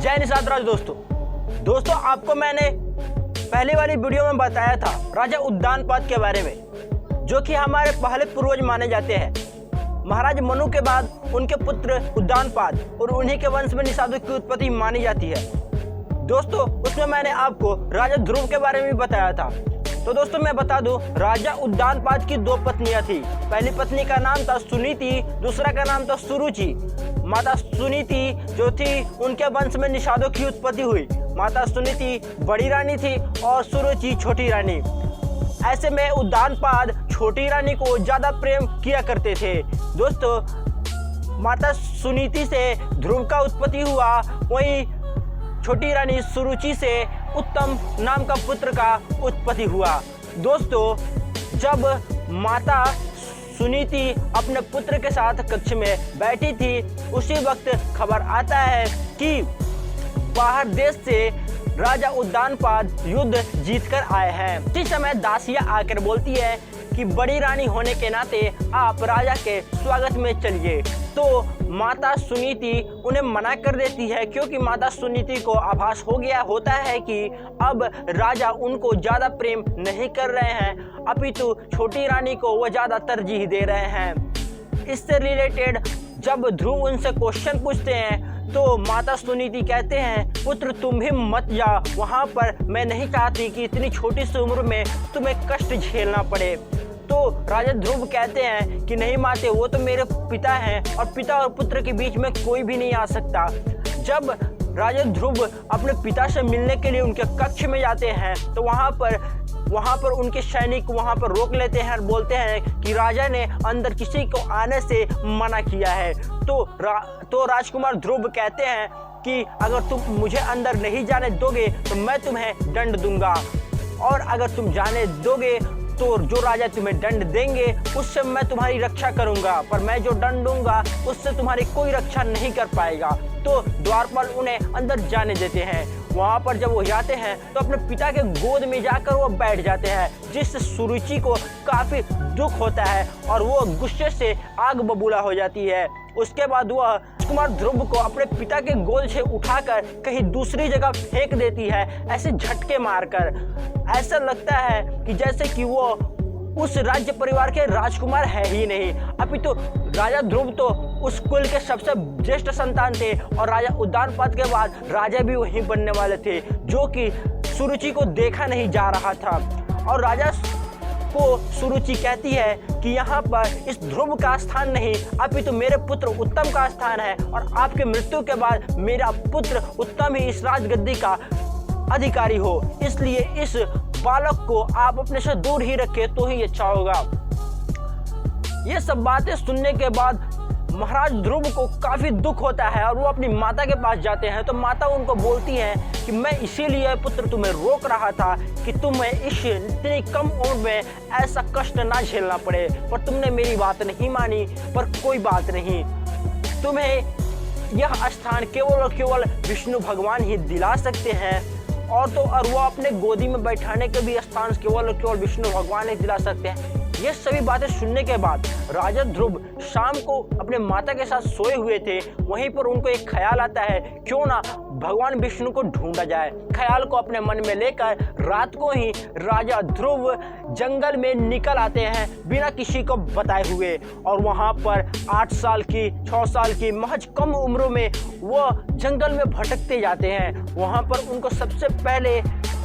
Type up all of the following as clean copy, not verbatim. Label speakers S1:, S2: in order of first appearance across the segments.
S1: जय निषाद दोस्तों आपको मैंने पहले वाली वीडियो में बताया था राजा उद्दानपाद के बारे में, जो कि हमारे पहले पूर्वज माने जाते हैं। महाराज मनु के बाद उनके पुत्र उद्दानपाद और उन्हीं के वंश में निषादों की उत्पत्ति मानी जाती है। दोस्तों उसमें मैंने आपको राजा ध्रुव के बारे में बताया था। तो दोस्तों मैं बता दूं, राजा उद्दानपाद की 2 पत्नियां थी। पहली पत्नी का नाम था सुनीति, दूसरा का नाम था सुरुचि। माता सुनीति जो थी उनके वंश में निषादों की उत्पत्ति हुई। माता सुनीति बड़ी रानी थी और सुरुचि छोटी रानी। ऐसे में उद्दानपाद छोटी रानी को ज्यादा प्रेम किया करते थे। दोस्तों माता सुनीति से ध्रुव का उत्पत्ति हुआ, वहीं छोटी रानी सुरुचि से उत्तम नाम का पुत्र का उत्पत्ति हुआ। दोस्तों जब माता सुनीति अपने पुत्र के साथ कक्ष में बैठी थी, उसी वक्त खबर आता है कि बाहर देश से राजा उद्दानपाद युद्ध जीतकर आए हैं। इसी समय दासियां आकर बोलती है कि बड़ी रानी होने के नाते आप राजा के स्वागत में चलिए। तो माता सुनीति उन्हें मना कर देती है, क्योंकि माता सुनीति को आभास हो गया होता है कि अब राजा उनको ज़्यादा प्रेम नहीं कर रहे हैं, अपितु छोटी रानी को वो ज़्यादा तरजीह दे रहे हैं। इससे रिलेटेड जब ध्रुव उनसे क्वेश्चन पूछते हैं तो माता सुनीति कहते हैं, पुत्र तुम भी मत जा वहाँ पर, मैं नहीं चाहती कि इतनी छोटी सी उम्र में तुम्हें कष्ट झेलना पड़े। तो राजा ध्रुव कहते हैं कि नहीं माते, वो तो मेरे पिता हैं और पिता और पुत्र के बीच में कोई भी नहीं आ सकता। जब राजा ध्रुव अपने पिता से मिलने के लिए उनके कक्ष में जाते हैं तो वहाँ पर उनके सैनिक वहाँ पर रोक लेते हैं और बोलते हैं कि राजा ने अंदर किसी को आने से मना किया है। तो राजकुमार ध्रुव कहते हैं कि अगर तुम मुझे अंदर नहीं जाने दोगे तो मैं तुम्हें दंड दूंगा, और अगर तुम जाने दोगे तो जो राजा तुम्हें दंड देंगे उससे मैं तुम्हारी रक्षा करूंगा, पर मैं जो दंड दूंगा उससे तुम्हारी कोई रक्षा नहीं कर पाएगा। तो द्वारपाल उन्हें अंदर जाने देते हैं। वहाँ पर जब वो जाते हैं तो अपने पिता के गोद में जाकर वो बैठ जाते हैं, जिससे सुरुचि को काफ़ी दुख होता है और वो गुस्से से आग बबूला हो जाती है। उसके बाद वह राजकुमार ध्रुव को अपने पिता के गोद से उठाकर कहीं दूसरी जगह फेंक देती है, ऐसे झटके मारकर। ऐसा लगता है कि जैसे कि वो उस राज्य परिवार के राजकुमार है ही नहीं, अपितु राजा ध्रुव तो उस कुल के सबसे ज्येष्ठ संतान थे और राजा उद्दानपाद के बाद राजा भी वहीं बनने वाले थे, जो कि सुरुचि को देखा नहीं जा रहा था। और राजा को सुरुचि कहती है कि यहाँ पर इस ध्रुव का स्थान नहीं, अपितु मेरे पुत्र उत्तम का स्थान है, और आपके मृत्यु के बाद मेरा पुत्र उत्तम ही इस राजगद्दी का अधिकारी हो, इसलिए इस बालक को आप अपने से दूर ही रखें तो ही अच्छा होगा। ये सब बातें सुनने के बाद महाराज ध्रुव को काफ़ी दुख होता है और वो अपनी माता के पास जाते हैं। तो माता उनको बोलती है कि मैं इसीलिए पुत्र तुम्हें रोक रहा था कि तुम्हें इतनी कम उम्र में ऐसा कष्ट ना झेलना पड़े, पर तुमने मेरी बात नहीं मानी। पर कोई बात नहीं, तुम्हें यह स्थान केवल और केवल विष्णु भगवान ही दिला सकते हैं, और वो अपने गोदी में बैठाने के भी स्थान केवल और केवल विष्णु भगवान ही दिला सकते हैं। ये सभी बातें सुनने के बाद राजा ध्रुव शाम को अपने माता के साथ सोए हुए थे। वहीं पर उनको एक ख्याल आता है, क्यों ना भगवान विष्णु को ढूंढा जाए। ख्याल को अपने मन में लेकर रात को ही राजा ध्रुव जंगल में निकल आते हैं बिना किसी को बताए हुए, और वहाँ पर 8 साल की 6 साल की महज कम उम्र में वो जंगल में भटकते जाते हैं। वहाँ पर उनको सबसे पहले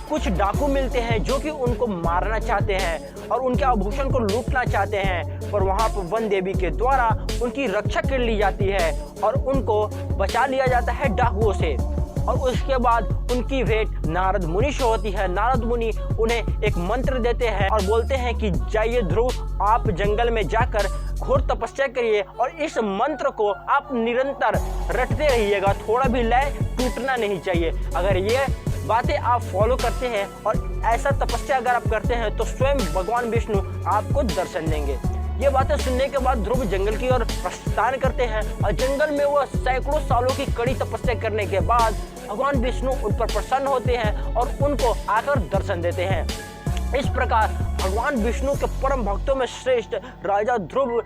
S1: कुछ डाकू मिलते हैं जो कि उनको मारना चाहते हैं और उनके आभूषण को लूटना चाहते हैं, पर वहाँ पर वन देवी के द्वारा उनकी रक्षा कर ली जाती है और उनको बचा लिया जाता है डाकुओं से। और उसके बाद उनकी भेंट नारद मुनि से होती है। नारद मुनि उन्हें एक मंत्र देते हैं और बोलते हैं कि जाइए ध्रुव, आप जंगल में जाकर घोर तपस्या करिए और इस मंत्र को आप निरंतर रटते रहिएगा, थोड़ा भी लय टूटना नहीं चाहिए। अगर ये बातें आप फॉलो करते हैं और ऐसा तपस्या अगर आप करते हैं तो स्वयं भगवान विष्णु आपको दर्शन देंगे। ये बातें सुनने के बाद ध्रुव जंगल की ओर प्रस्थान करते हैं और जंगल में वो सैकड़ों सालों की कड़ी तपस्या करने के बाद भगवान विष्णु उन पर प्रसन्न होते हैं और उनको आकर दर्शन देते हैं। इस प्रकार भगवान विष्णु के परम भक्तों में श्रेष्ठ राजा ध्रुव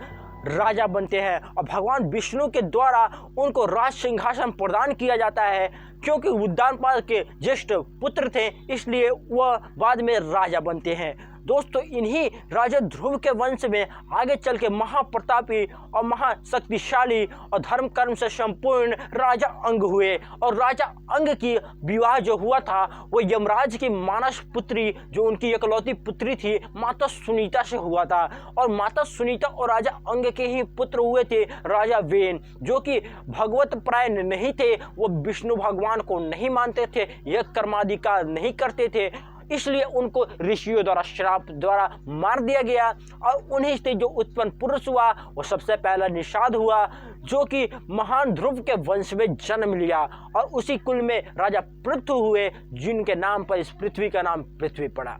S1: राजा बनते हैं और भगवान विष्णु के द्वारा उनको राज सिंहासन प्रदान किया जाता है क्योंकि उद्दानपाद के ज्येष्ठ पुत्र थे, इसलिए वह बाद में राजा बनते हैं। दोस्तों, इन्हीं राजा ध्रुव के वंश में आगे चल के महाप्रतापी और महाशक्तिशाली और धर्म कर्म से संपूर्ण राजा अंग हुए। और राजा अंग की विवाह जो हुआ था वो यमराज की मानस पुत्री, जो उनकी इकलौती पुत्री थी, माता सुनीता से हुआ था। और माता सुनीता और राजा अंग के ही पुत्र हुए थे राजा वेन, जो कि भगवत परायण नहीं थे। वो विष्णु भगवान को नहीं मानते थे, यह कर्माधिकार नहीं करते थे, इसलिए उनको ऋषियों द्वारा श्राप द्वारा मार दिया गया। और उन्हीं से जो उत्पन्न पुरुष हुआ वो सबसे पहला निषाद हुआ, जो कि महान ध्रुव के वंश में जन्म लिया। और उसी कुल में राजा पृथु हुए, जिनके नाम पर इस पृथ्वी का नाम पृथ्वी पड़ा।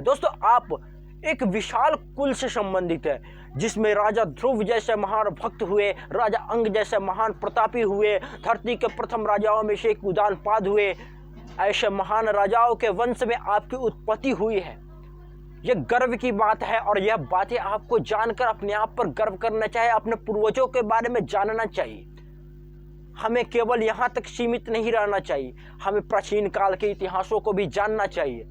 S1: दोस्तों, आप एक विशाल कुल से संबंधित है, जिसमें राजा ध्रुव जैसे महान भक्त हुए, राजा अंग जैसे महान प्रतापी हुए, धरती के प्रथम राजाओं में से एक उद्दानपाद हुए। ऐसे महान राजाओं के वंश में आपकी उत्पत्ति हुई है। यह गर्व की बात है और यह बातें आपको जानकर अपने आप पर गर्व करना चाहिए, अपने पूर्वजों के बारे में जानना चाहिए। हमें केवल यहाँ तक सीमित नहीं रहना चाहिए, हमें प्राचीन काल के इतिहासों को भी जानना चाहिए।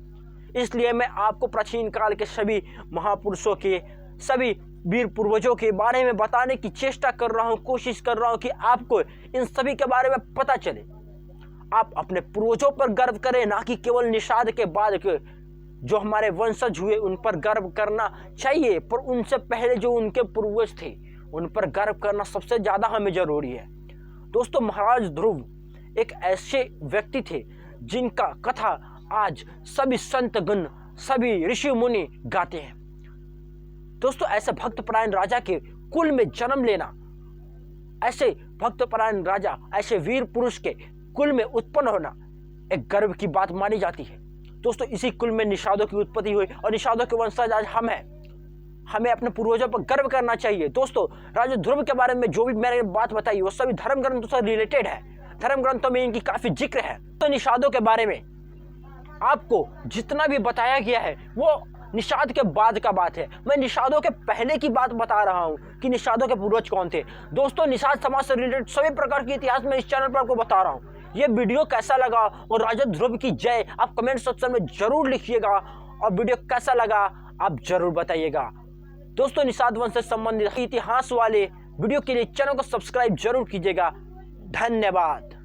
S1: इसलिए मैं आपको प्राचीन काल के सभी महापुरुषों के, सभी वीर पूर्वजों के बारे में बताने की चेष्टा कर रहा हूँ, कोशिश कर रहा हूँ कि आपको इन सभी के बारे में पता चले। आप अपने पूर्वजों पर गर्व करें, ना कि केवल निषाद के बाद के जो हमारे वंशज हुए उन पर गर्व करना चाहिए, पर उनसे पहले जो उनके पूर्वज थे उन पर गर्व करना सबसे ज़्यादा हमें जरूरी है। दोस्तों, महाराज ध्रुव एक ऐसे व्यक्ति थे जिनका कथा आज सभी संतगण, सभी ऋषि मुनि गाते हैं। दोस्तों, ऐसे भक्तपरायण राजा के कुल में जन्म लेना, ऐसे भक्तपरायण राजा, ऐसे वीर पुरुष के कुल में उत्पन्न होना एक गर्व की बात मानी जाती है। दोस्तों, इसी कुल में निषादों की उत्पत्ति हुई और निषादों के वंशज आज हम हैं। हमें अपने पूर्वजों पर गर्व करना चाहिए। दोस्तों, राजा ध्रुव के बारे में जो भी मैंने बात बताई वो सभी धर्म ग्रंथों से रिलेटेड है, धर्म ग्रंथों में इनकी काफी जिक्र है। तो निषादों के बारे में आपको जितना भी बताया गया है वो निषाद के बाद का बात है। मैं निषादों के पहले की बात बता रहा हूं कि निषादों के पूर्वज कौन थे। दोस्तों, निषाद समाज से रिलेटेड सभी प्रकार के इतिहास में इस चैनल पर आपको बता रहा हूं। ये वीडियो कैसा लगा और राजा ध्रुव की जय आप कमेंट सेक्शन में जरूर लिखिएगा, और वीडियो कैसा लगा आप जरूर बताइएगा। दोस्तों, निषाद वंश से संबंधित इतिहास वाले वीडियो के लिए चैनल को सब्सक्राइब जरूर कीजिएगा। धन्यवाद।